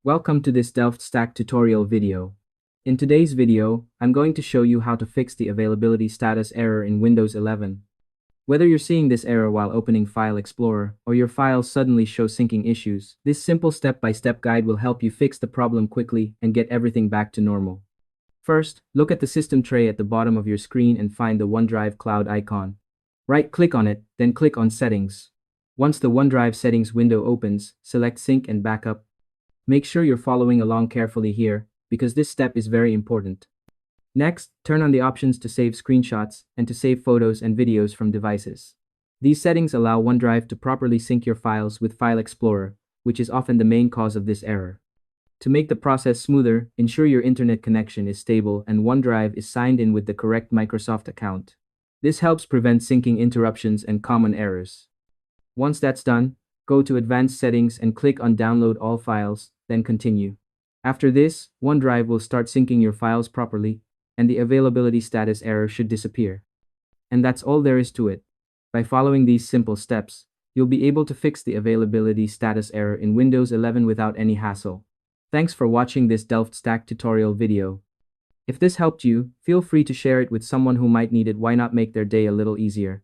Welcome to this DelftStack tutorial video. In today's video, I'm going to show you how to fix the availability status error in Windows 11. Whether you're seeing this error while opening File Explorer or your files suddenly show syncing issues, this simple step-by-step guide will help you fix the problem quickly and get everything back to normal. First, look at the system tray at the bottom of your screen and find the OneDrive cloud icon. Right-click on it, then click on Settings. Once the OneDrive settings window opens, select Sync and Backup. Make sure you're following along carefully here, because this step is very important. Next, turn on the options to save screenshots and to save photos and videos from devices. These settings allow OneDrive to properly sync your files with File Explorer, which is often the main cause of this error. To make the process smoother, ensure your internet connection is stable and OneDrive is signed in with the correct Microsoft account. This helps prevent syncing interruptions and common errors. Once that's done, go to Advanced Settings and click on Download All Files, then Continue. After this, OneDrive will start syncing your files properly, and the availability status error should disappear. And that's all there is to it. By following these simple steps, you'll be able to fix the availability status error in Windows 11 without any hassle. Thanks for watching this DelftStack tutorial video. If this helped you, feel free to share it with someone who might need it. Why not make their day a little easier?